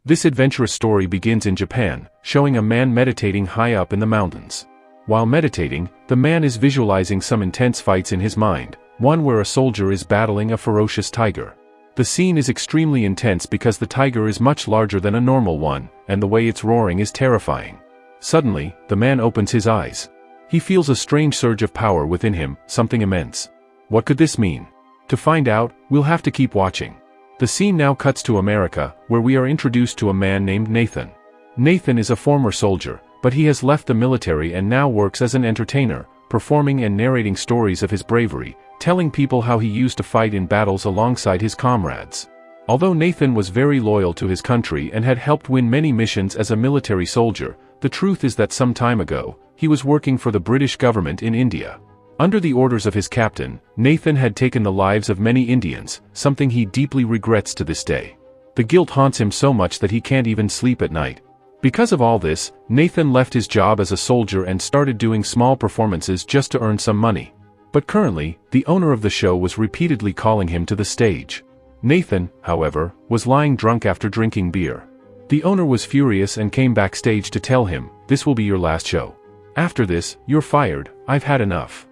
This adventurous story begins in Japan, showing a man meditating high up in the mountains. While meditating, the man is visualizing some intense fights in his mind, one where a soldier is battling a ferocious tiger. The scene is extremely intense because the tiger is much larger than a normal one, and the way it's roaring is terrifying. Suddenly, the man opens his eyes. He feels a strange surge of power within him, something immense. What could this mean? To find out, we'll have to keep watching. The scene now cuts to America, where we are introduced to a man named Nathan. Nathan is a former soldier, but he has left the military and now works as an entertainer, performing and narrating stories of his bravery, telling people how he used to fight in battles alongside his comrades. Although Nathan was very loyal to his country and had helped win many missions as a military soldier, the truth is that some time ago, he was working for the British government in India. Under the orders of his captain, Nathan had taken the lives of many Indians, something he deeply regrets to this day. The guilt haunts him so much that he can't even sleep at night. Because of all this, Nathan left his job as a soldier and started doing small performances just to earn some money. But currently, the owner of the show was repeatedly calling him to the stage. Nathan, however, was lying drunk after drinking beer. The owner was furious and came backstage to tell him, "This will be your last show. After this, you're fired, I've had enough."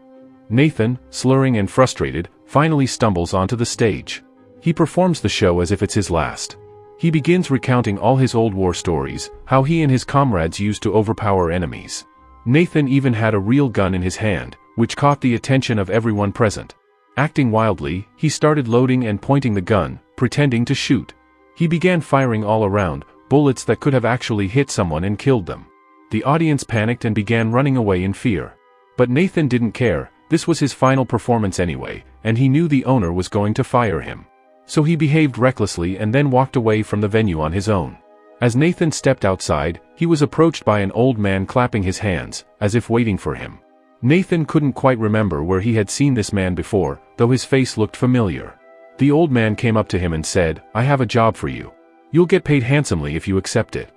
Nathan, slurring and frustrated, finally stumbles onto the stage. He performs the show as if it's his last. He begins recounting all his old war stories, how he and his comrades used to overpower enemies. Nathan even had a real gun in his hand, which caught the attention of everyone present. Acting wildly, he started loading and pointing the gun, pretending to shoot. He began firing all around, bullets that could have actually hit someone and killed them. The audience panicked and began running away in fear. But Nathan didn't care, this was his final performance anyway, and he knew the owner was going to fire him. So he behaved recklessly and then walked away from the venue on his own. As Nathan stepped outside, he was approached by an old man clapping his hands, as if waiting for him. Nathan couldn't quite remember where he had seen this man before, though his face looked familiar. The old man came up to him and said, "I have a job for you. You'll get paid handsomely if you accept it."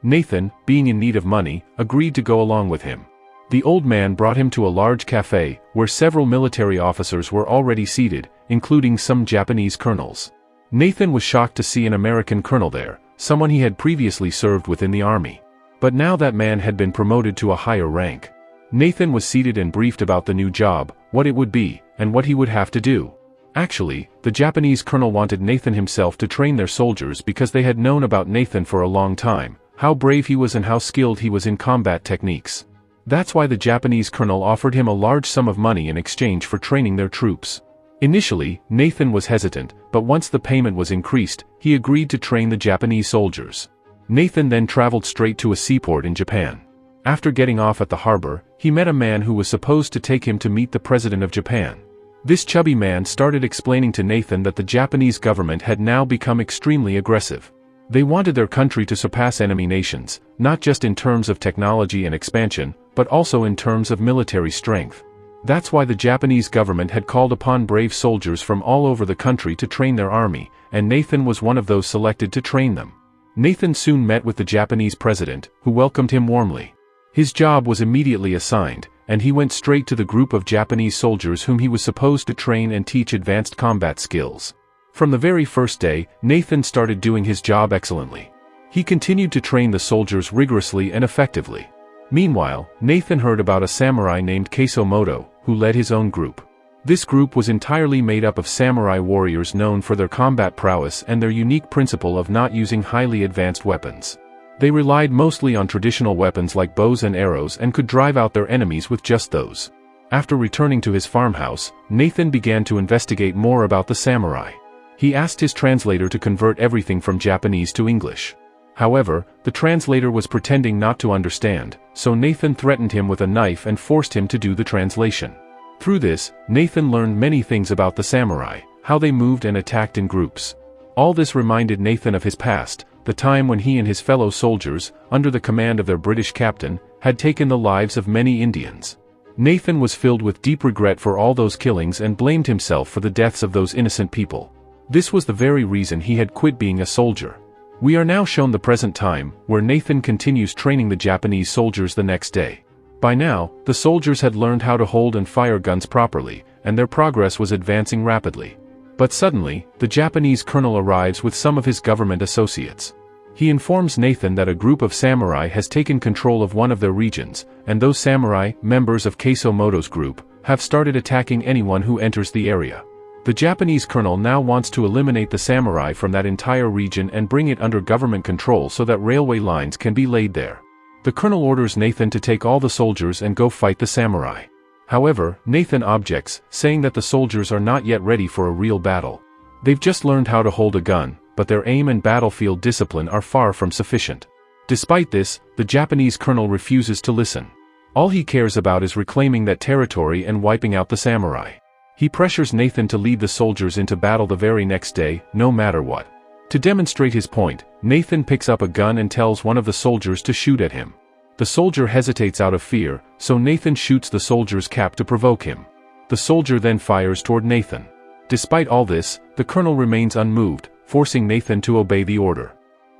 Nathan, being in need of money, agreed to go along with him. The old man brought him to a large cafe, where several military officers were already seated, including some Japanese colonels. Nathan was shocked to see an American colonel there, someone he had previously served within the army. But now that man had been promoted to a higher rank. Nathan was seated and briefed about the new job, what it would be, and what he would have to do. Actually, the Japanese colonel wanted Nathan himself to train their soldiers because they had known about Nathan for a long time, how brave he was and how skilled he was in combat techniques. That's why the Japanese colonel offered him a large sum of money in exchange for training their troops. Initially, Nathan was hesitant, but once the payment was increased, he agreed to train the Japanese soldiers. Nathan then traveled straight to a seaport in Japan. After getting off at the harbor, he met a man who was supposed to take him to meet the president of Japan. This chubby man started explaining to Nathan that the Japanese government had now become extremely aggressive. They wanted their country to surpass enemy nations, not just in terms of technology and expansion, but also in terms of military strength. That's why the Japanese government had called upon brave soldiers from all over the country to train their army, and Nathan was one of those selected to train them. Nathan soon met with the Japanese president, who welcomed him warmly. His job was immediately assigned, and he went straight to the group of Japanese soldiers whom he was supposed to train and teach advanced combat skills. From the very first day, Nathan started doing his job excellently. He continued to train the soldiers rigorously and effectively. Meanwhile, Nathan heard about a samurai named Keisumoto, who led his own group. This group was entirely made up of samurai warriors known for their combat prowess and their unique principle of not using highly advanced weapons. They relied mostly on traditional weapons like bows and arrows and could drive out their enemies with just those. After returning to his farmhouse, Nathan began to investigate more about the samurai. He asked his translator to convert everything from Japanese to English. However, the translator was pretending not to understand, so Nathan threatened him with a knife and forced him to do the translation. Through this, Nathan learned many things about the samurai, how they moved and attacked in groups. All this reminded Nathan of his past, the time when he and his fellow soldiers, under the command of their British captain, had taken the lives of many Indians. Nathan was filled with deep regret for all those killings and blamed himself for the deaths of those innocent people. This was the very reason he had quit being a soldier. We are now shown the present time, where Nathan continues training the Japanese soldiers the next day. By now, the soldiers had learned how to hold and fire guns properly, and their progress was advancing rapidly. But suddenly, the Japanese colonel arrives with some of his government associates. He informs Nathan that a group of samurai has taken control of one of their regions, and those samurai, members of Keiso Moto's group, have started attacking anyone who enters the area. The Japanese colonel now wants to eliminate the samurai from that entire region and bring it under government control so that railway lines can be laid there. The colonel orders Nathan to take all the soldiers and go fight the samurai. However, Nathan objects, saying that the soldiers are not yet ready for a real battle. They've just learned how to hold a gun, but their aim and battlefield discipline are far from sufficient. Despite this, the Japanese colonel refuses to listen. All he cares about is reclaiming that territory and wiping out the samurai. He pressures Nathan to lead the soldiers into battle the very next day, no matter what. To demonstrate his point, Nathan picks up a gun and tells one of the soldiers to shoot at him. The soldier hesitates out of fear, so Nathan shoots the soldier's cap to provoke him. The soldier then fires toward Nathan. Despite all this, the colonel remains unmoved, forcing Nathan to obey the order.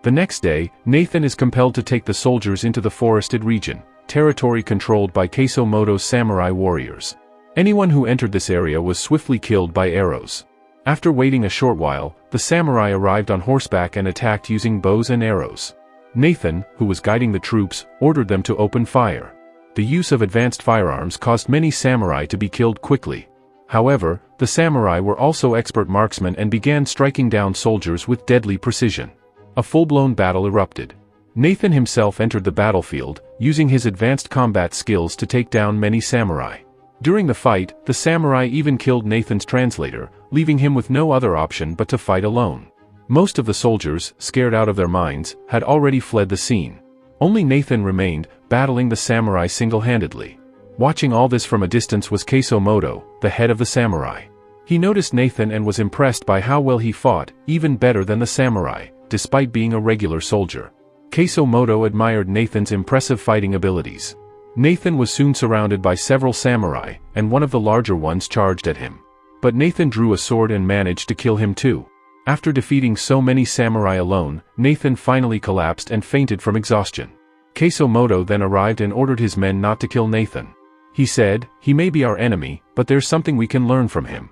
The next day, Nathan is compelled to take the soldiers into the forested region, territory controlled by Keiso Moto's samurai warriors. Anyone who entered this area was swiftly killed by arrows. After waiting a short while, the samurai arrived on horseback and attacked using bows and arrows. Nathan, who was guiding the troops, ordered them to open fire. The use of advanced firearms caused many samurai to be killed quickly. However, the samurai were also expert marksmen and began striking down soldiers with deadly precision. A full-blown battle erupted. Nathan himself entered the battlefield, using his advanced combat skills to take down many samurai. During the fight, the samurai even killed Nathan's translator, leaving him with no other option but to fight alone. Most of the soldiers, scared out of their minds, had already fled the scene. Only Nathan remained, battling the samurai single-handedly. Watching all this from a distance was Keiso Moto, the head of the samurai. He noticed Nathan and was impressed by how well he fought, even better than the samurai, despite being a regular soldier. Keiso Moto admired Nathan's impressive fighting abilities. Nathan was soon surrounded by several samurai, and one of the larger ones charged at him. But Nathan drew a sword and managed to kill him too. After defeating so many samurai alone, Nathan finally collapsed and fainted from exhaustion. Keiso Moto then arrived and ordered his men not to kill Nathan. He said, "He may be our enemy, but there's something we can learn from him."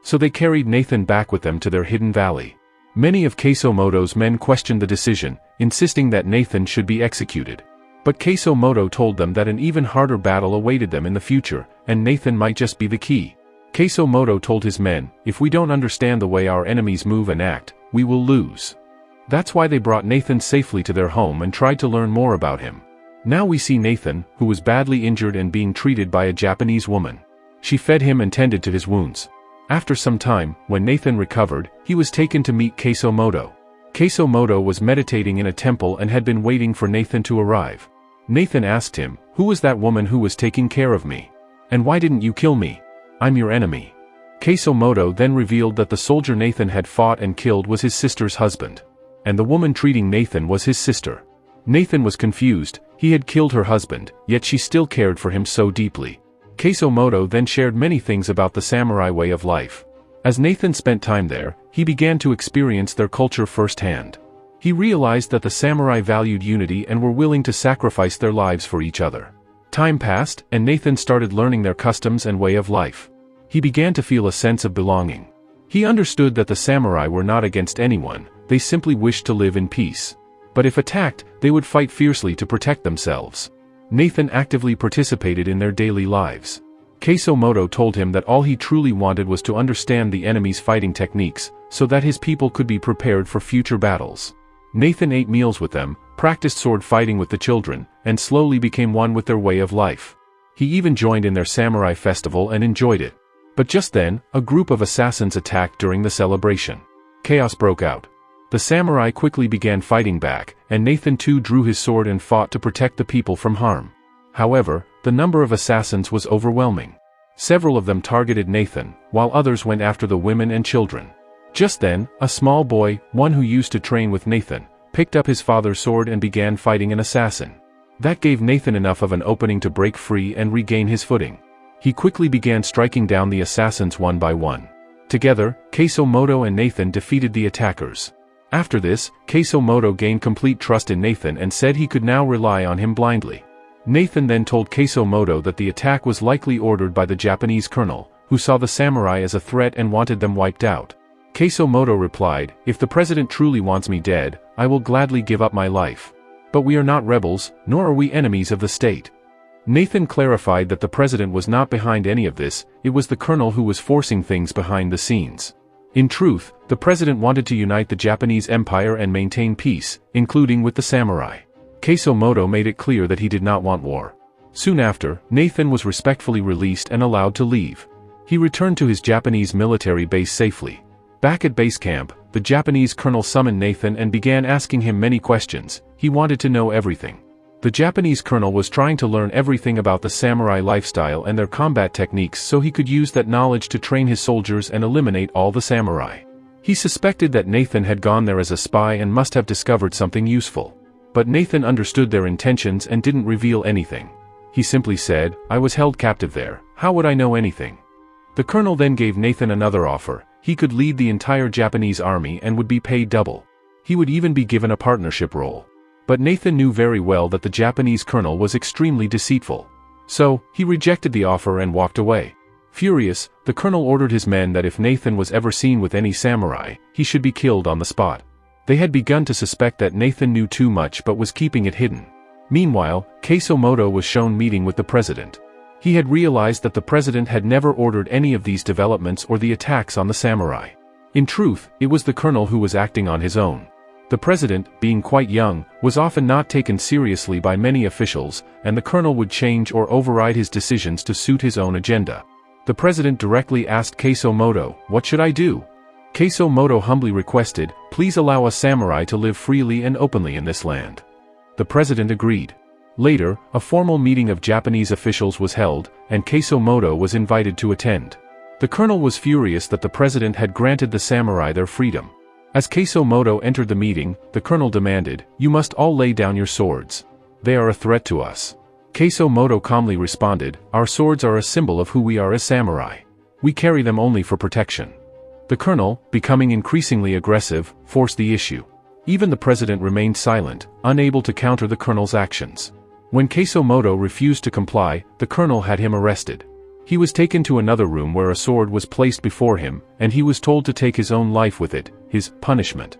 So they carried Nathan back with them to their hidden valley. Many of Keiso Moto's men questioned the decision, insisting that Nathan should be executed. But Keiso Moto told them that an even harder battle awaited them in the future, and Nathan might just be the key. Keiso Moto told his men, "If we don't understand the way our enemies move and act, we will lose." That's why they brought Nathan safely to their home and tried to learn more about him. Now we see Nathan, who was badly injured and being treated by a Japanese woman. She fed him and tended to his wounds. After some time, when Nathan recovered, he was taken to meet Keiso Moto. Keiso Moto was meditating in a temple and had been waiting for Nathan to arrive. Nathan asked him, "Who was that woman who was taking care of me? And why didn't you kill me? I'm your enemy." Keiso Moto then revealed that the soldier Nathan had fought and killed was his sister's husband. And the woman treating Nathan was his sister. Nathan was confused. He had killed her husband, yet she still cared for him so deeply. Keiso Moto then shared many things about the samurai way of life. As Nathan spent time there, he began to experience their culture firsthand. He realized that the samurai valued unity and were willing to sacrifice their lives for each other. Time passed, and Nathan started learning their customs and way of life. He began to feel a sense of belonging. He understood that the samurai were not against anyone, they simply wished to live in peace. But if attacked, they would fight fiercely to protect themselves. Nathan actively participated in their daily lives. Keiso Moto told him that all he truly wanted was to understand the enemy's fighting techniques, so that his people could be prepared for future battles. Nathan ate meals with them, practiced sword fighting with the children, and slowly became one with their way of life. He even joined in their samurai festival and enjoyed it. But just then, a group of assassins attacked during the celebration. Chaos broke out. The samurai quickly began fighting back, and Nathan too drew his sword and fought to protect the people from harm. However, the number of assassins was overwhelming. Several of them targeted Nathan, while others went after the women and children. Just then, a small boy, one who used to train with Nathan, picked up his father's sword and began fighting an assassin. That gave Nathan enough of an opening to break free and regain his footing. He quickly began striking down the assassins one by one. Together, Keiso Moto and Nathan defeated the attackers. After this, Keiso Moto gained complete trust in Nathan and said he could now rely on him blindly. Nathan then told Keiso Moto that the attack was likely ordered by the Japanese colonel, who saw the samurai as a threat and wanted them wiped out. Keiso replied, "If the president truly wants me dead, I will gladly give up my life. But we are not rebels, nor are we enemies of the state." Nathan clarified that the president was not behind any of this, it was the colonel who was forcing things behind the scenes. In truth, the president wanted to unite the Japanese empire and maintain peace, including with the samurai. Keiso made it clear that he did not want war. Soon after, Nathan was respectfully released and allowed to leave. He returned to his Japanese military base safely. Back at base camp, the Japanese colonel summoned Nathan and began asking him many questions. He wanted to know everything. The Japanese colonel was trying to learn everything about the samurai lifestyle and their combat techniques so he could use that knowledge to train his soldiers and eliminate all the samurai. He suspected that Nathan had gone there as a spy and must have discovered something useful. But Nathan understood their intentions and didn't reveal anything. He simply said, "I was held captive there, how would I know anything?" The colonel then gave Nathan another offer. He could lead the entire Japanese army and would be paid double. He would even be given a partnership role. But Nathan knew very well that the Japanese colonel was extremely deceitful. So, he rejected the offer and walked away. Furious, the colonel ordered his men that if Nathan was ever seen with any samurai, he should be killed on the spot. They had begun to suspect that Nathan knew too much but was keeping it hidden. Meanwhile, Keiso was shown meeting with the president. He had realized that the president had never ordered any of these developments or the attacks on the samurai. In truth, it was the colonel who was acting on his own. The president, being quite young, was often not taken seriously by many officials, and the colonel would change or override his decisions to suit his own agenda. The president directly asked Keiso, "What should I do?" Keiso humbly requested, "Please allow a samurai to live freely and openly in this land." The president agreed. Later, a formal meeting of Japanese officials was held, and Keiso was invited to attend. The colonel was furious that the president had granted the samurai their freedom. As Keiso entered the meeting, the colonel demanded, "You must all lay down your swords. They are a threat to us." Keiso calmly responded, "Our swords are a symbol of who we are as samurai. We carry them only for protection." The colonel, becoming increasingly aggressive, forced the issue. Even the president remained silent, unable to counter the colonel's actions. When Keiso refused to comply, the colonel had him arrested. He was taken to another room where a sword was placed before him, and he was told to take his own life with it, his punishment.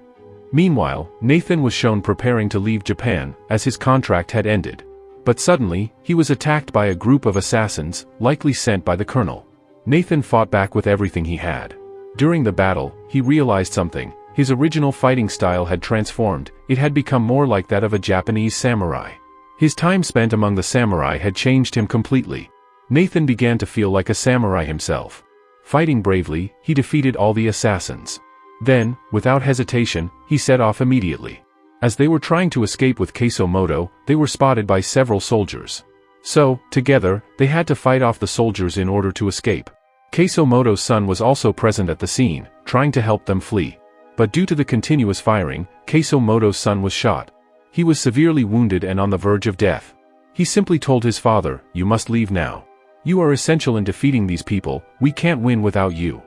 Meanwhile, Nathan was shown preparing to leave Japan, as his contract had ended. But suddenly, he was attacked by a group of assassins, likely sent by the colonel. Nathan fought back with everything he had. During the battle, he realized something. His original fighting style had transformed, it had become more like that of a Japanese samurai. His time spent among the samurai had changed him completely. Nathan began to feel like a samurai himself. Fighting bravely, he defeated all the assassins. Then, without hesitation, he set off immediately. As they were trying to escape with Keiso, they were spotted by several soldiers. So, together, they had to fight off the soldiers in order to escape. Keiso son was also present at the scene, trying to help them flee. But due to the continuous firing, Keiso son was shot. He was severely wounded and on the verge of death. He simply told his father, "You must leave now. You are essential in defeating these people, we can't win without you."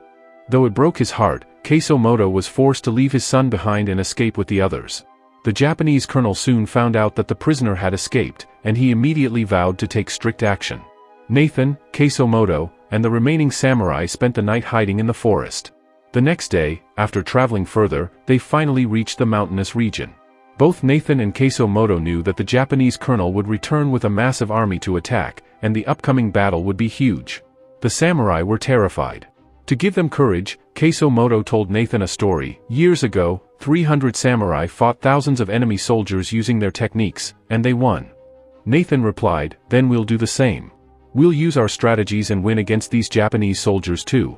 Though it broke his heart, Keiso was forced to leave his son behind and escape with the others. The Japanese colonel soon found out that the prisoner had escaped, and he immediately vowed to take strict action. Nathan, Keiso and the remaining samurai spent the night hiding in the forest. The next day, after traveling further, they finally reached the mountainous region. Both Nathan and Keiso knew that the Japanese colonel would return with a massive army to attack, and the upcoming battle would be huge. The samurai were terrified. To give them courage, Keiso told Nathan a story. Years ago, 300 samurai fought thousands of enemy soldiers using their techniques, and they won. Nathan replied, "Then we'll do the same. We'll use our strategies and win against these Japanese soldiers too."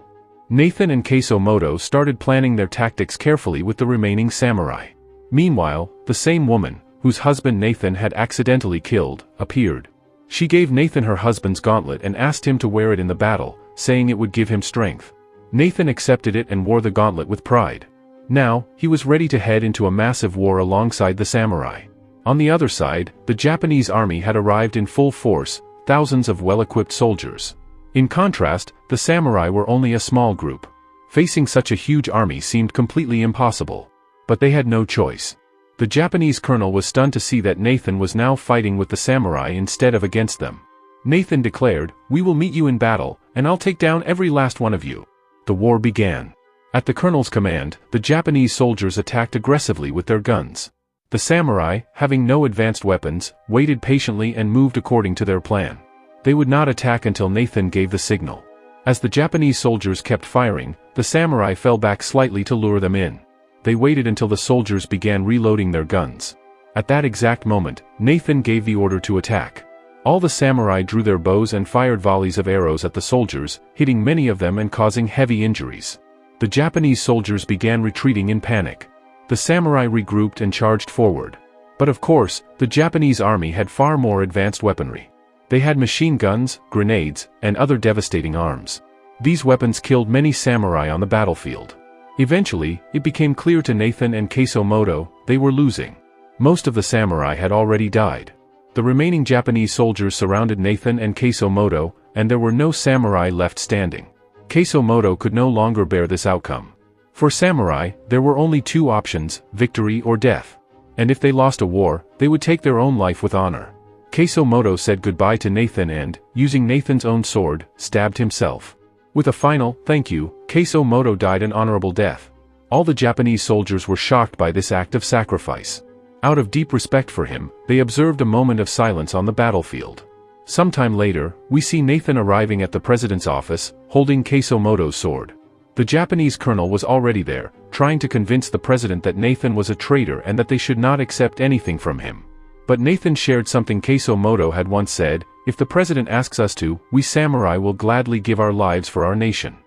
Nathan and Keiso started planning their tactics carefully with the remaining samurai. Meanwhile, the same woman, whose husband Nathan had accidentally killed, appeared. She gave Nathan her husband's gauntlet and asked him to wear it in the battle, saying it would give him strength. Nathan accepted it and wore the gauntlet with pride. Now, he was ready to head into a massive war alongside the samurai. On the other side, the Japanese army had arrived in full force, thousands of well-equipped soldiers. In contrast, the samurai were only a small group. Facing such a huge army seemed completely impossible. But they had no choice. The Japanese colonel was stunned to see that Nathan was now fighting with the samurai instead of against them. Nathan declared, "We will meet you in battle, and I'll take down every last one of you." The war began. At the colonel's command, the Japanese soldiers attacked aggressively with their guns. The samurai, having no advanced weapons, waited patiently and moved according to their plan. They would not attack until Nathan gave the signal. As the Japanese soldiers kept firing, the samurai fell back slightly to lure them in. They waited until the soldiers began reloading their guns. At that exact moment, Nathan gave the order to attack. All the samurai drew their bows and fired volleys of arrows at the soldiers, hitting many of them and causing heavy injuries. The Japanese soldiers began retreating in panic. The samurai regrouped and charged forward. But of course, the Japanese army had far more advanced weaponry. They had machine guns, grenades, and other devastating arms. These weapons killed many samurai on the battlefield. Eventually, it became clear to Nathan and Keiso they were losing. Most of the samurai had already died. The remaining Japanese soldiers surrounded Nathan and Keiso, and there were no samurai left standing. Keiso could no longer bear this outcome. For samurai, there were only two options, victory or death. And if they lost a war, they would take their own life with honor. Keiso said goodbye to Nathan and, using Nathan's own sword, stabbed himself. With a final, thank you, Keiso died an honorable death. All the Japanese soldiers were shocked by this act of sacrifice. Out of deep respect for him, they observed a moment of silence on the battlefield. Sometime later, we see Nathan arriving at the president's office, holding Keiso sword. The Japanese colonel was already there, trying to convince the president that Nathan was a traitor and that they should not accept anything from him. But Nathan shared something Keiso had once said, if the president asks us to, we samurai will gladly give our lives for our nation.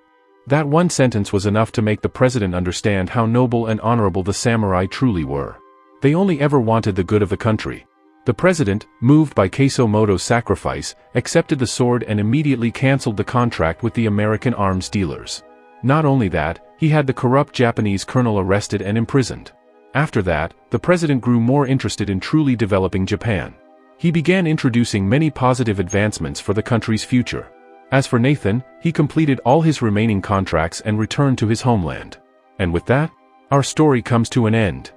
That one sentence was enough to make the president understand how noble and honorable the samurai truly were. They only ever wanted the good of the country. The president, moved by Keiso sacrifice, accepted the sword and immediately cancelled the contract with the American arms dealers. Not only that, he had the corrupt Japanese colonel arrested and imprisoned. After that, the president grew more interested in truly developing Japan. He began introducing many positive advancements for the country's future. As for Nathan, he completed all his remaining contracts and returned to his homeland. And with that, our story comes to an end.